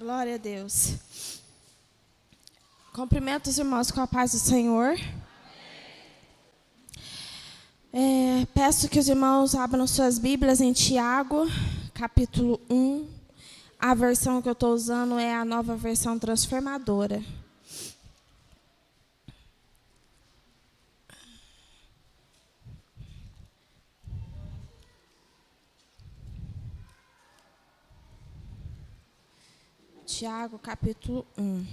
Glória a Deus. Cumprimento os irmãos com a paz do Senhor. Peço que os irmãos abram suas Bíblias em Tiago, capítulo 1. A versão que eu estou usando é a Nova Versão Transformadora. Tiago, capítulo 1.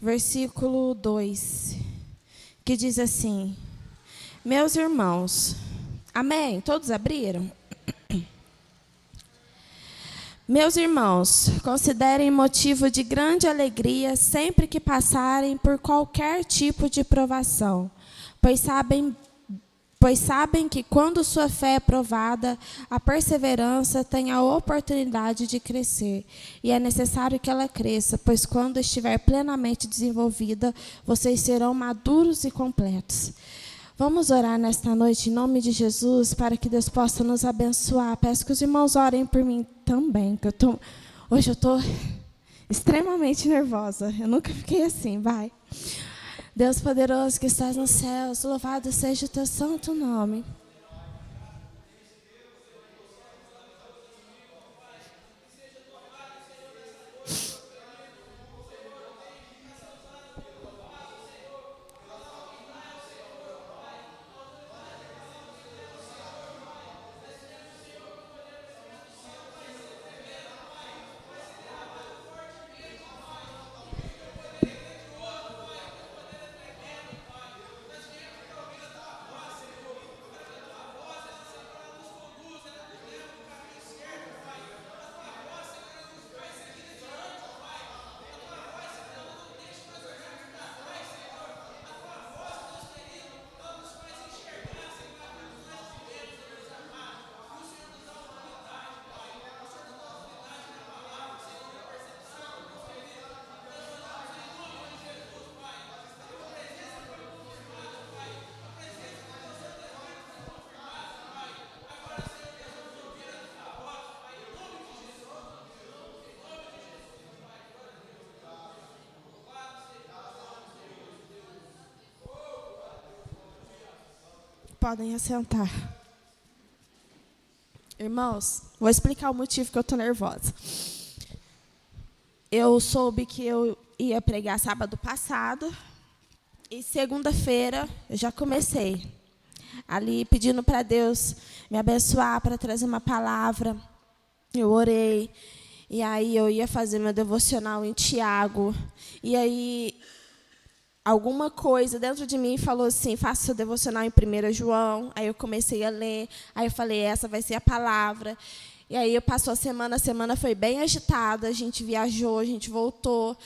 Versículo 2, que diz assim: Meus irmãos, amém? Todos abriram? Meus irmãos, considerem motivo de grande alegria sempre que passarem por qualquer tipo de provação, pois sabem que quando sua fé é provada, a perseverança tem a oportunidade de crescer. E é necessário que ela cresça, pois quando estiver plenamente desenvolvida, vocês serão maduros e completos. Vamos orar nesta noite em nome de Jesus, para que Deus possa nos abençoar. Peço que os irmãos orem por mim também, que hoje eu estou extremamente nervosa. Eu nunca fiquei assim, vai. Deus poderoso que estás nos céus, louvado seja o teu santo nome. Podem assentar. Irmãos, vou explicar o motivo que eu estou nervosa. Eu soube que eu ia pregar sábado passado e segunda-feira eu já comecei ali pedindo para Deus me abençoar para trazer uma palavra. Eu orei e aí eu ia fazer meu devocional em Tiago e aí alguma coisa dentro de mim falou assim, faça seu devocional em 1 João. Aí eu comecei a ler, aí eu falei, essa vai ser a palavra. E aí passou a semana foi bem agitada, a gente viajou, a gente voltou.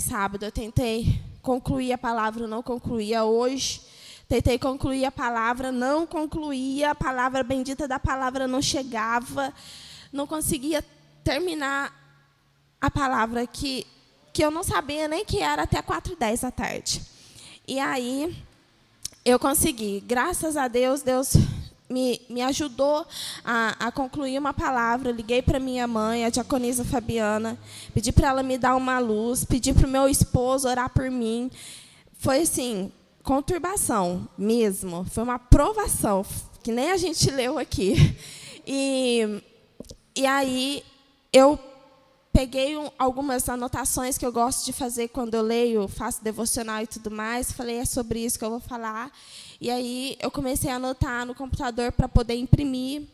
Sábado, eu tentei concluir a palavra, não concluía. Hoje, tentei concluir a palavra, não concluía. A palavra bendita da palavra não chegava. Não conseguia terminar a palavra que eu não sabia nem que era até 4h10 da tarde. E aí, eu consegui. Graças a Deus, Deus me ajudou a concluir uma palavra. Eu liguei para minha mãe, a diaconisa Fabiana, pedi para ela me dar uma luz, pedi para o meu esposo orar por mim. Foi assim, conturbação mesmo. Foi uma provação, que nem a gente leu aqui. E aí, eu peguei algumas anotações que eu gosto de fazer quando eu leio, faço devocional e tudo mais. Falei, é sobre isso que eu vou falar. E aí eu comecei a anotar no computador para poder imprimir.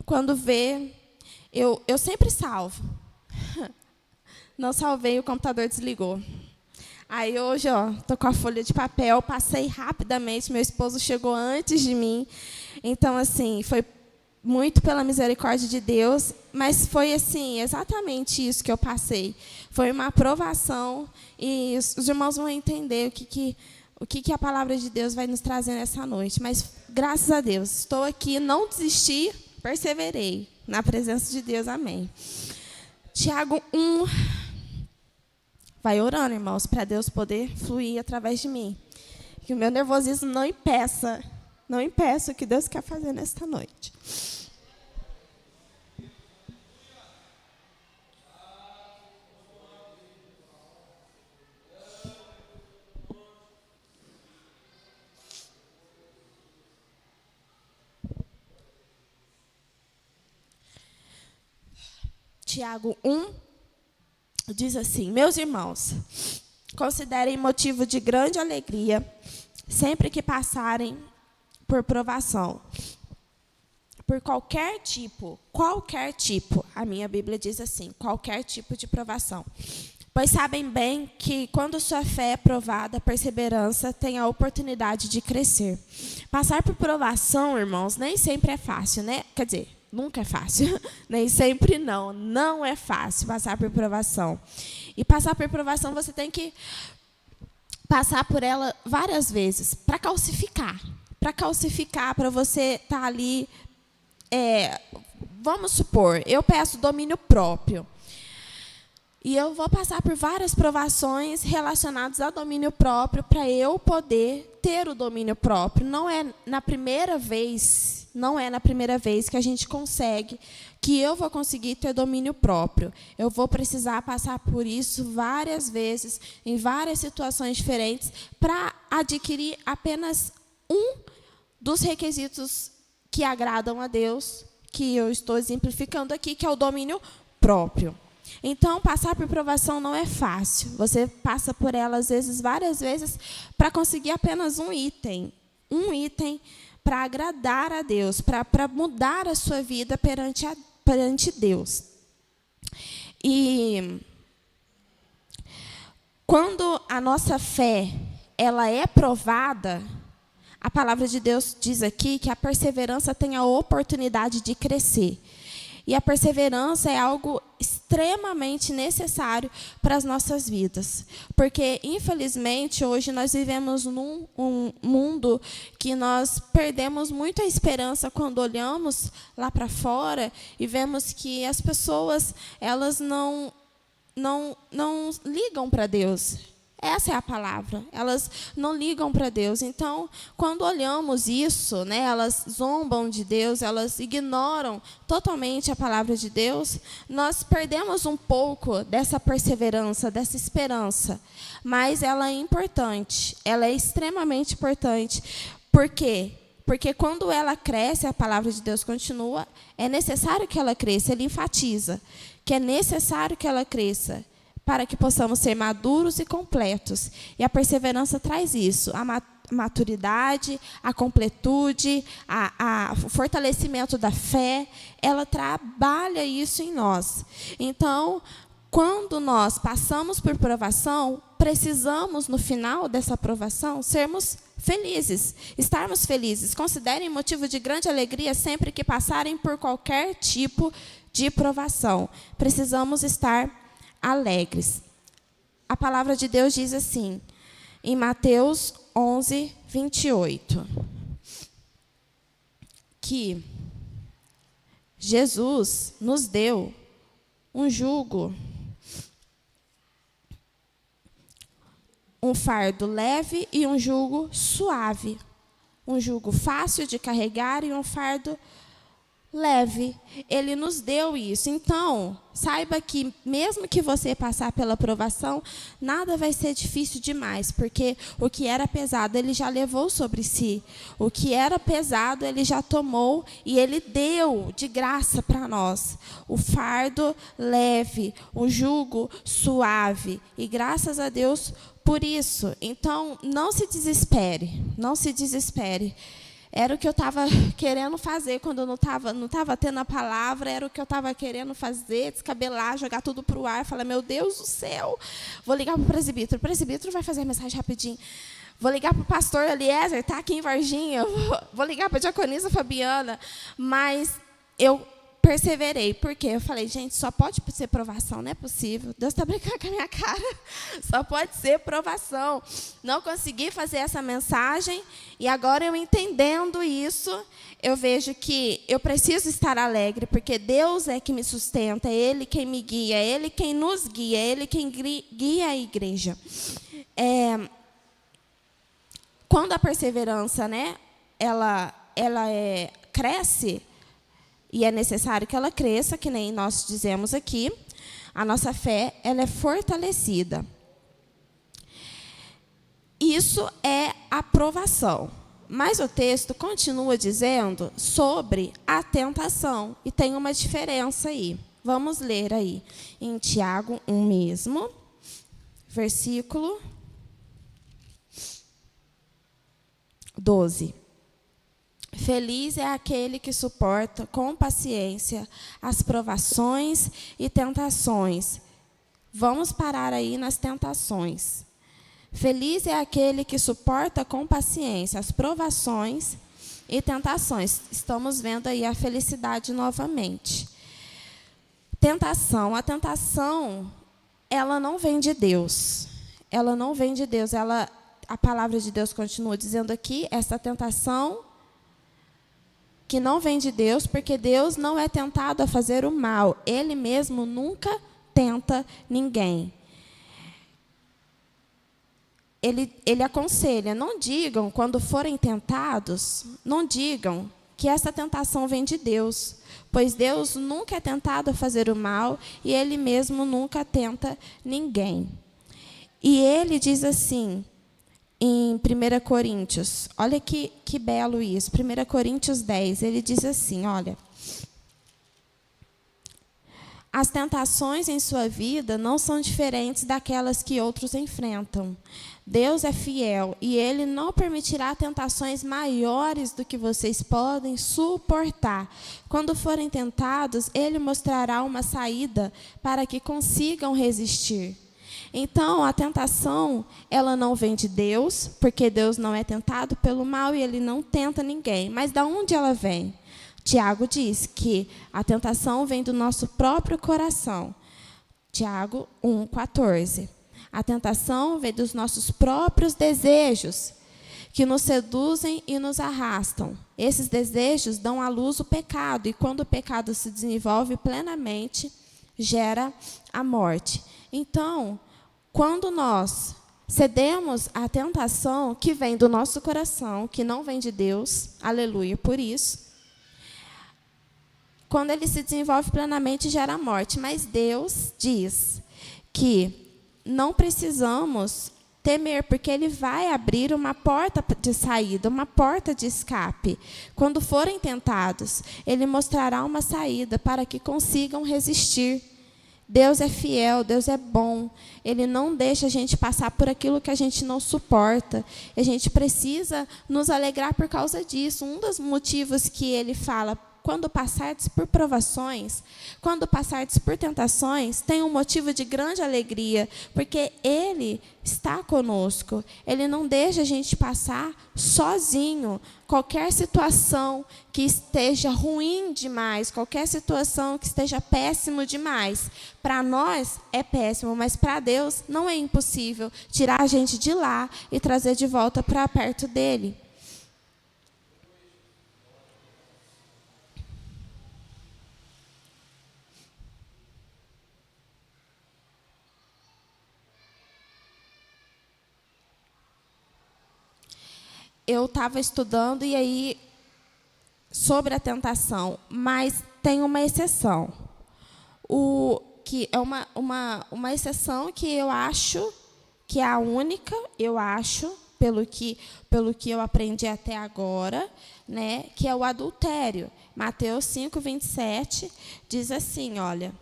Quando vê, eu sempre salvo. Não salvei, o computador desligou. Aí hoje, estou com a folha de papel, passei rapidamente, meu esposo chegou antes de mim. Então, assim, foi muito pela misericórdia de Deus, mas foi assim, exatamente isso que eu passei. Foi uma aprovação e os irmãos vão entender o que a palavra de Deus vai nos trazer nessa noite. Mas, graças a Deus, estou aqui, não desisti, perseverei na presença de Deus. Amém. Tiago 1, Vai orando, irmãos, para Deus poder fluir através de mim. Que o meu nervosismo não impeça o que Deus quer fazer nesta noite. Tiago 1 diz assim: meus irmãos, considerem motivo de grande alegria sempre que passarem por provação. Por qualquer tipo, a minha Bíblia diz assim, qualquer tipo de provação. Pois sabem bem que quando sua fé é provada, a perseverança tem a oportunidade de crescer. Passar por provação, irmãos, nem sempre é fácil, né? Quer dizer, nunca é fácil. Nem sempre não é fácil passar por provação. E passar por provação, você tem que passar por ela várias vezes, para calcificar, para você estar ali. Vamos supor, eu peço domínio próprio. E eu vou passar por várias provações relacionadas ao domínio próprio para eu poder ter o domínio próprio. Não é na primeira vez que a gente consegue, que eu vou conseguir ter domínio próprio. Eu vou precisar passar por isso várias vezes, em várias situações diferentes, para adquirir apenas um dos requisitos que agradam a Deus, que eu estou exemplificando aqui, que é o domínio próprio. Então, passar por provação não é fácil. Você passa por ela, às vezes, várias vezes, para conseguir apenas um item para agradar a Deus, para mudar a sua vida perante Deus. E quando a nossa fé ela é provada, a palavra de Deus diz aqui que a perseverança tem a oportunidade de crescer. E a perseverança é algo extremamente necessário para as nossas vidas. Porque, infelizmente, hoje nós vivemos num mundo que nós perdemos muito a esperança quando olhamos lá para fora e vemos que as pessoas elas não ligam para Deus. Essa é a palavra. Elas não ligam para Deus. Então, quando olhamos isso, né, elas zombam de Deus, elas ignoram totalmente a palavra de Deus, nós perdemos um pouco dessa perseverança, dessa esperança. Mas ela é importante, ela é extremamente importante. Por quê? Porque quando ela cresce, a palavra de Deus continua, é necessário que ela cresça. Ele enfatiza que é necessário que ela cresça, para que possamos ser maduros e completos. E a perseverança traz isso, a maturidade, a completude, o fortalecimento da fé, ela trabalha isso em nós. Então, quando nós passamos por provação, precisamos, no final dessa provação, sermos felizes, estarmos felizes. Considerem motivo de grande alegria sempre que passarem por qualquer tipo de provação. Precisamos estar alegres. A palavra de Deus diz assim, em Mateus 11, 28, que Jesus nos deu um jugo, um fardo leve e um jugo suave. Um jugo fácil de carregar e um fardo leve. Ele nos deu isso. Então, saiba que mesmo que você passar pela provação, nada vai ser difícil demais, porque o que era pesado, ele já levou sobre si. O que era pesado, ele já tomou e ele deu de graça para nós. O fardo leve, o jugo suave. E graças a Deus por isso. Então, não se desespere. Não se desespere. Era o que eu estava querendo fazer quando eu não estava tendo a palavra, era o que eu estava querendo fazer, descabelar, jogar tudo para o ar, falar, meu Deus do céu, vou ligar para o presbítero vai fazer a mensagem rapidinho, vou ligar para o pastor Eliezer, está aqui em Varginha, vou ligar para a diaconisa Fabiana, mas eu perseverei. Por quê? Eu falei, gente, só pode ser provação, não é possível. Deus está brincando com a minha cara. Só pode ser provação. Não consegui fazer essa mensagem. E agora, eu entendendo isso, eu vejo que eu preciso estar alegre, porque Deus é que me sustenta, é Ele quem me guia, é Ele quem nos guia, é Ele quem guia a igreja. Quando a perseverança, né, ela cresce, e é necessário que ela cresça, que nem nós dizemos aqui, a nossa fé ela é fortalecida. Isso é a provação. Mas o texto continua dizendo sobre a tentação. E tem uma diferença aí. Vamos ler aí. Em Tiago 1 mesmo, versículo 12. Feliz é aquele que suporta com paciência as provações e tentações. Vamos parar aí nas tentações. Feliz é aquele que suporta com paciência as provações e tentações. Estamos vendo aí a felicidade novamente. Tentação. A tentação, ela não vem de Deus. Ela não vem de Deus. A palavra de Deus continua dizendo aqui, essa tentação que não vem de Deus, porque Deus não é tentado a fazer o mal. Ele mesmo nunca tenta ninguém. Ele aconselha, não digam, quando forem tentados, não digam que essa tentação vem de Deus, pois Deus nunca é tentado a fazer o mal e Ele mesmo nunca tenta ninguém. E ele diz assim, em 1 Coríntios, olha que belo isso, 1 Coríntios 10, ele diz assim, olha, as tentações em sua vida não são diferentes daquelas que outros enfrentam. Deus é fiel e Ele não permitirá tentações maiores do que vocês podem suportar. Quando forem tentados, Ele mostrará uma saída para que consigam resistir. Então, a tentação, ela não vem de Deus, porque Deus não é tentado pelo mal e Ele não tenta ninguém. Mas de onde ela vem? Tiago diz que a tentação vem do nosso próprio coração. Tiago 1,14. A tentação vem dos nossos próprios desejos, que nos seduzem e nos arrastam. Esses desejos dão à luz o pecado, e quando o pecado se desenvolve plenamente, gera a morte. Então, quando nós cedemos à tentação que vem do nosso coração, que não vem de Deus, aleluia por isso, quando ele se desenvolve plenamente, gera a morte. Mas Deus diz que não precisamos temer, porque Ele vai abrir uma porta de saída, uma porta de escape. Quando forem tentados, Ele mostrará uma saída para que consigam resistir. Deus é fiel, Deus é bom. Ele não deixa a gente passar por aquilo que a gente não suporta. A gente precisa nos alegrar por causa disso. Um dos motivos que Ele fala, quando passardes por provações, quando passardes por tentações, tem um motivo de grande alegria, porque Ele está conosco. Ele não deixa a gente passar sozinho. Qualquer situação que esteja ruim demais, qualquer situação que esteja péssimo demais, para nós é péssimo, mas para Deus não é impossível tirar a gente de lá e trazer de volta para perto dEle. Eu estava estudando e aí sobre a tentação, mas tem uma exceção. Que é uma exceção que eu acho que é a única, eu acho, pelo que eu aprendi até agora, né, que é o adultério. Mateus 5:27 diz assim, olha.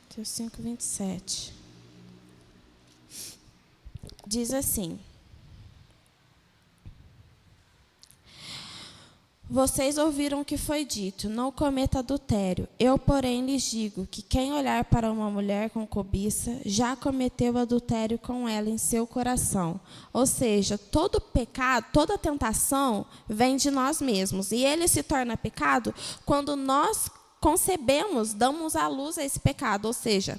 Mateus 5:27. Diz assim: Vocês ouviram o que foi dito, não cometa adultério. Eu, porém, lhes digo que quem olhar para uma mulher com cobiça, já cometeu adultério com ela em seu coração. Ou seja, todo pecado, toda tentação vem de nós mesmos. E ele se torna pecado quando nós concebemos, damos à luz a esse pecado. Ou seja,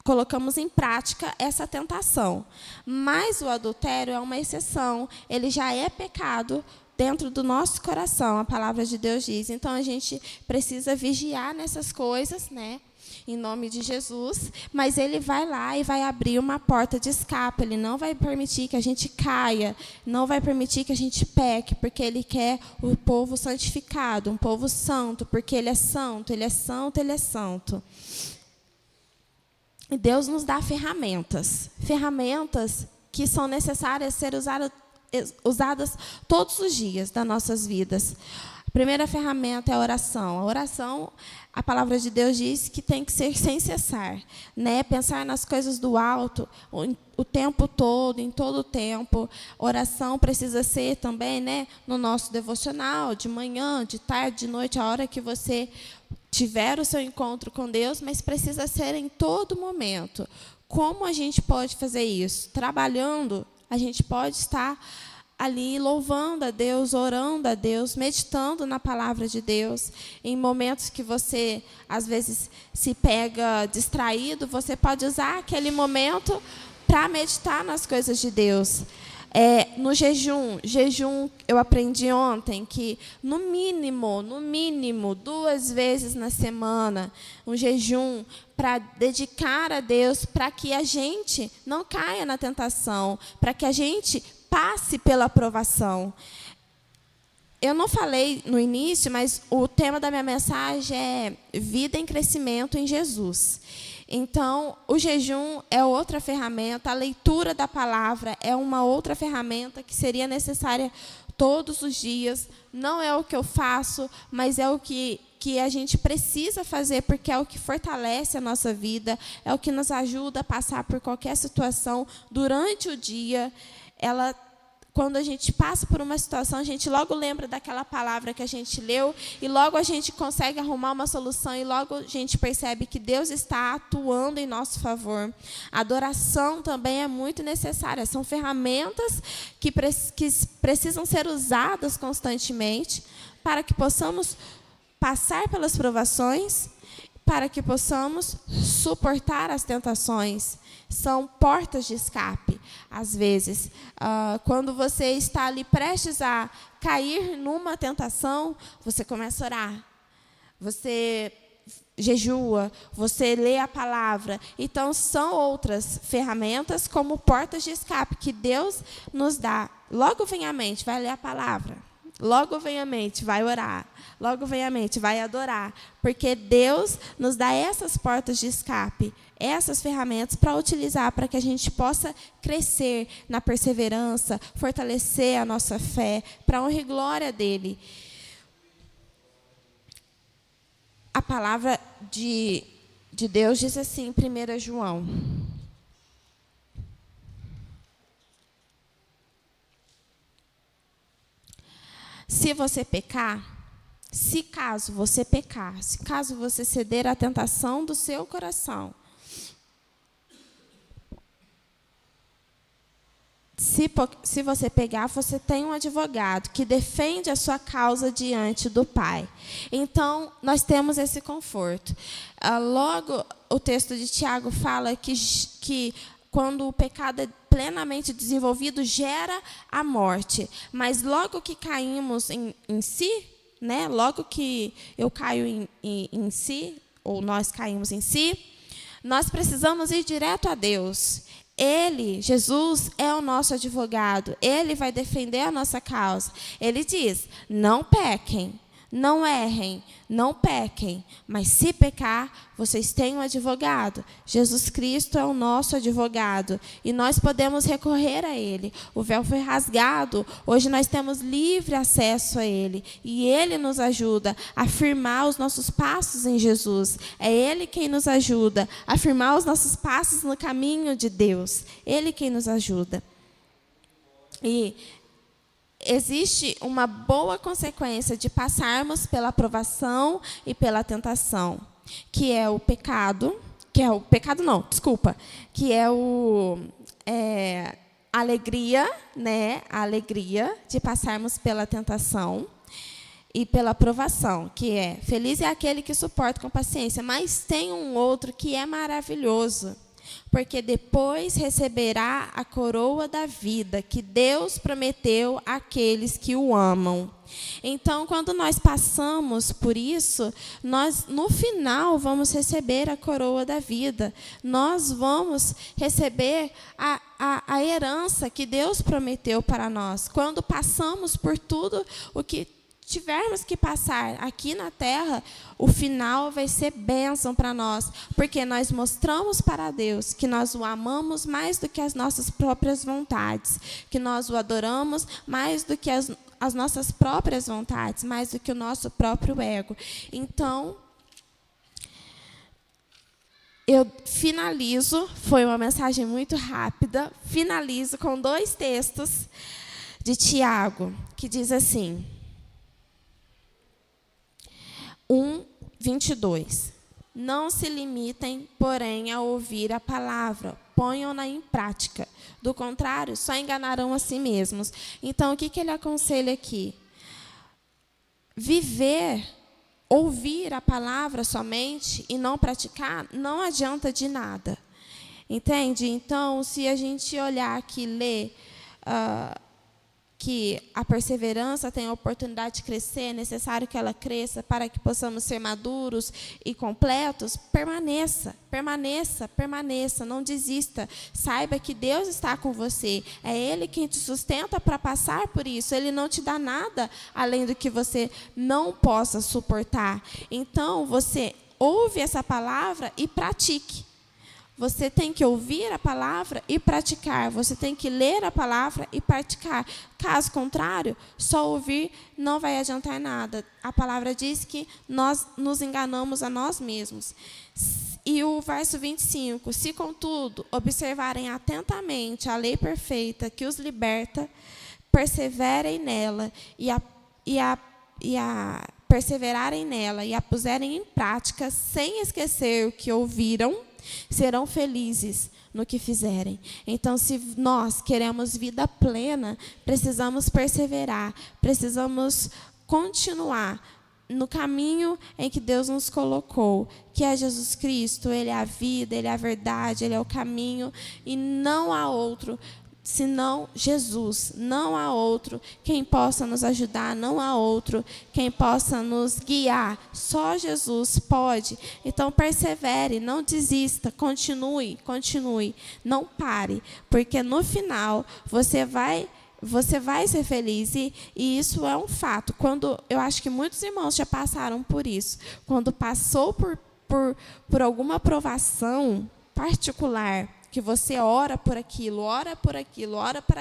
colocamos em prática essa tentação. Mas o adultério é uma exceção. Ele já é pecado dentro do nosso coração, a palavra de Deus diz. Então, a gente precisa vigiar nessas coisas, né? Em nome de Jesus. Mas ele vai lá e vai abrir uma porta de escape. Ele não vai permitir que a gente caia, não vai permitir que a gente peque, porque ele quer o povo santificado, um povo santo, porque ele é santo, ele é santo, ele é santo. E Deus nos dá ferramentas que são necessárias ser usadas todos os dias das nossas vidas. A primeira ferramenta é a oração. A oração, a palavra de Deus diz que tem que ser sem cessar, né? Pensar nas coisas do alto o tempo todo, em todo o tempo. Oração precisa ser também, né, no nosso devocional, de manhã, de tarde, de noite, a hora que você tiver o seu encontro com Deus, mas precisa ser em todo momento. Como a gente pode fazer isso? Trabalhando, a gente pode estar ali louvando a Deus, orando a Deus, meditando na palavra de Deus. Em momentos que você, às vezes, se pega distraído, você pode usar aquele momento para meditar nas coisas de Deus. No jejum, eu aprendi ontem que, no mínimo, 2 vezes na semana, um jejum para dedicar a Deus, para que a gente não caia na tentação, para que a gente passe pela provação. Eu não falei no início, mas o tema da minha mensagem é vida em crescimento em Jesus. Então, o jejum é outra ferramenta, a leitura da palavra é uma outra ferramenta que seria necessária todos os dias. Não é o que eu faço, mas é o que a gente precisa fazer, porque é o que fortalece a nossa vida, é o que nos ajuda a passar por qualquer situação durante o dia. Quando a gente passa por uma situação, a gente logo lembra daquela palavra que a gente leu e logo a gente consegue arrumar uma solução e logo a gente percebe que Deus está atuando em nosso favor. A adoração também é muito necessária. São ferramentas que precisam ser usadas constantemente para que possamos passar pelas provações, para que possamos suportar as tentações. São portas de escape. Às vezes, quando você está ali prestes a cair numa tentação, você começa a orar. Você jejua, você lê a palavra. Então, são outras ferramentas como portas de escape que Deus nos dá. Logo vem à mente, vai ler a palavra. Logo vem à mente, vai orar. Logo vem à mente, vai adorar. Porque Deus nos dá essas portas de escape, essas ferramentas para utilizar, para que a gente possa crescer na perseverança, fortalecer a nossa fé, para a honra e glória dEle. A palavra de Deus diz assim, em 1 João. Se você pecar, se caso você ceder à tentação do seu coração, se você pegar, você tem um advogado que defende a sua causa diante do Pai. Então, nós temos esse conforto. Logo, o texto de Tiago fala que quando o pecado é plenamente desenvolvido, gera a morte. Mas logo que caímos em si, né? Logo que eu caio em si, ou nós caímos em si, nós precisamos ir direto a Deus. Ele, Jesus, é o nosso advogado. Ele vai defender a nossa causa. Ele diz, não pequem, não errem, não pequem. Mas se pecar, vocês têm um advogado. Jesus Cristo é o nosso advogado. E nós podemos recorrer a Ele. O véu foi rasgado. Hoje nós temos livre acesso a Ele. E Ele nos ajuda a firmar os nossos passos em Jesus. É Ele quem nos ajuda a firmar os nossos passos no caminho de Deus. Ele quem nos ajuda. E existe uma boa consequência de passarmos pela provação e pela tentação, que é o pecado, que é a alegria, né? A alegria de passarmos pela tentação e pela provação, que é feliz é aquele que suporta com paciência, mas tem um outro que é maravilhoso, porque depois receberá a coroa da vida que Deus prometeu àqueles que o amam. Então, quando nós passamos por isso, nós, no final, vamos receber a coroa da vida. Nós vamos receber a herança que Deus prometeu para nós. Quando passamos por tudo o que tivermos que passar aqui na terra, o final vai ser bênção para nós, porque nós mostramos para Deus que nós o amamos mais do que as nossas próprias vontades, que nós o adoramos mais do que as nossas próprias vontades, mais do que o nosso próprio ego. Então, eu finalizo, foi uma mensagem muito rápida, finalizo com 2 textos de Tiago, que diz assim, 1:22. Não se limitem, porém, a ouvir a palavra, ponham-na em prática. Do contrário, só enganarão a si mesmos. Então, o que ele aconselha aqui? Ouvir a palavra somente e não praticar, não adianta de nada. Entende? Então, se a gente olhar aqui e ler que a perseverança tem a oportunidade de crescer, é necessário que ela cresça para que possamos ser maduros e completos, permaneça, não desista. Saiba que Deus está com você, é Ele quem te sustenta para passar por isso, Ele não te dá nada além do que você não possa suportar. Então, você ouve essa palavra e pratique. Você tem que ouvir a palavra e praticar. Você tem que ler a palavra e praticar. Caso contrário, só ouvir não vai adiantar nada. A palavra diz que nós nos enganamos a nós mesmos. E o verso 25. Se, contudo, observarem atentamente a lei perfeita que os liberta, perseverem nela perseverarem nela e a puserem em prática, sem esquecer o que ouviram, serão felizes no que fizerem. Então, se nós queremos vida plena, precisamos perseverar, precisamos continuar no caminho em que Deus nos colocou, que é Jesus Cristo. Ele é a vida, Ele é a verdade, Ele é o caminho, e não há outro senão Jesus. Não há outro quem possa nos ajudar, não há outro quem possa nos guiar. Só Jesus pode. Então, persevere, não desista, continue, não pare, porque no final você vai ser feliz, e isso é um fato. Eu acho que muitos irmãos já passaram por isso. Quando passou por alguma provação particular, que você ora por aquilo, ora para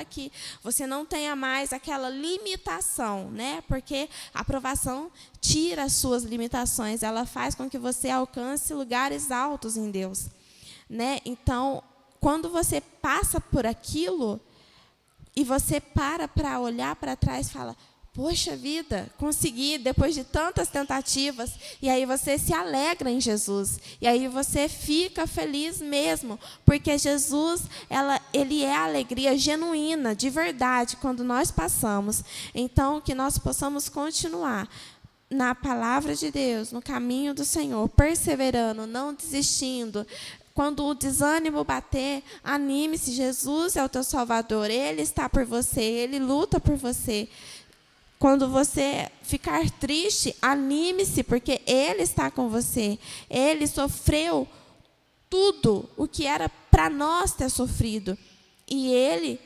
que você não tenha mais aquela limitação, né? Porque a aprovação tira as suas limitações, ela faz com que você alcance lugares altos em Deus, né? Então, quando você passa por aquilo e você para olhar para trás e fala: poxa vida, consegui depois de tantas tentativas. E aí você se alegra em Jesus. E aí você fica feliz mesmo. Porque Jesus, Ele é a alegria genuína, de verdade, quando nós passamos. Então, que nós possamos continuar na palavra de Deus, no caminho do Senhor, perseverando, não desistindo. Quando o desânimo bater, anime-se. Jesus é o teu Salvador. Ele está por você, Ele luta por você. Quando você ficar triste, anime-se, porque Ele está com você. Ele sofreu tudo o que era para nós ter sofrido. E Ele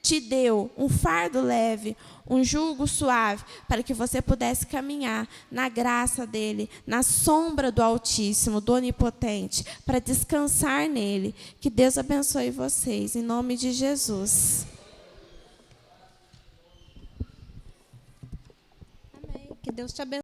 te deu um fardo leve, um jugo suave, para que você pudesse caminhar na graça dEle, na sombra do Altíssimo, do Onipotente, para descansar nele. Que Deus abençoe vocês, em nome de Jesus. Que Deus te abençoe.